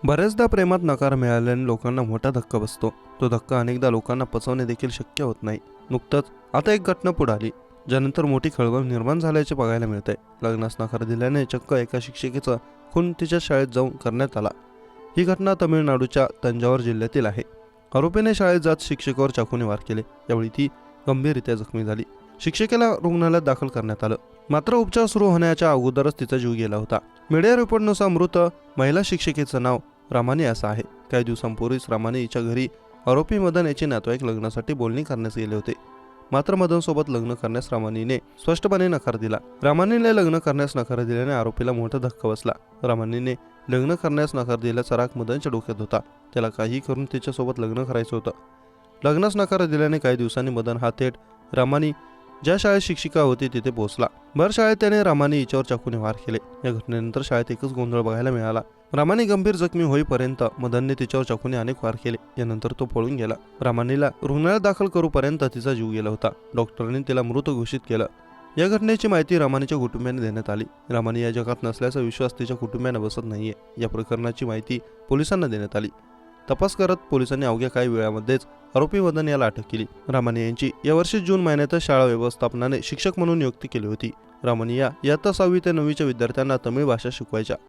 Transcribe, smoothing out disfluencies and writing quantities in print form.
बऱ्याचदा प्रेमात नकार मिळाल्याने लोकांना मोठा धक्का बसतो. तो धक्का अनेकदा लोकांना पचवणे देखील शक्य होत नाही. नुकतंच आता एक घटना पुढे आली, ज्यानंतर मोठी खळबळ निर्माण झाल्याचे बघायला मिळतंय. लग्नास नकार दिल्याने चक्क एका शिक्षिकेचा खून तिच्या शाळेत जाऊन करण्यात आला. ही घटना तामिळनाडूच्या तंजावर जिल्ह्यातील आहे. आरोपीने शाळेत जात शिक्षकावर चाकूने वार केले. यावेळी ती गंभीररित्या जखमी झाली. शिक्षिकेला रुग्णालयात दाखल करण्यात आलं, मात्र उपचार सुरू होण्याच्या अगोदरच तिचा जीव गेला होता. मीडिया रिपोर्टनुसार मृत महिला शिक्षिकेचं नाव रामानी असं आहे. काही दिवसांपूर्वीच रामानी हिच्या घरी आरोपी मदन याचे नातेवाईक लग्नासाठी बोलणी करण्यास गेले होते. मात्र मदन सोबत लग्न करण्यास रामानीने स्पष्टपणे नकार दिला. रामानीने लग्न करण्यास नकार दिल्याने आरोपीला मोठा धक्का बसला. रामानीने लग्न करण्यास नकार दिल्याचा राग मदनच्या डोक्यात होता. त्याला काही करून तिच्यासोबत लग्न करायचं होतं. लग्नास नकार दिल्याने काही दिवसांनी मदन हा थेट रामानी ज्या शाळेत शिक्षिका होती तिथे पोहोचला. भर शाळेत त्याने रामानी हिच्यावर चाकूने वार केले. या घटनेनंतर शाळेत एकच गोंधळ बघायला मिळाला. रामानी गंभीर जखमी होईपर्यंत मदनने तिच्यावर चाकूने अनेक वार केले. यानंतर तो पळून गेला. रामानीला रुग्णालयात दाखल करूपर्यंत तिचा जीव गेला होता. डॉक्टरांनी तिला मृत घोषित केलं. या घटनेची माहिती रामानीच्या कुटुंबियांनी देण्यात आली. रामानी या जगात नसल्याचा विश्वास तिच्या कुटुंबियांना बसत नाहीये. या प्रकरणाची माहिती पोलिसांना देण्यात आली. तपास करत पोलिसांनी अवघ्या काही वेळामध्येच आरोपी मदन याला अटक केली. रामानी यांची यावर्षी जून महिन्यातच शाळा व्यवस्थापनाने शिक्षक म्हणून नियुक्ती केली होती. रामानी या इयत्ता 6वी ते 9वीच्या विद्यार्थ्यांना तमिळ भाषा शिकवायच्या.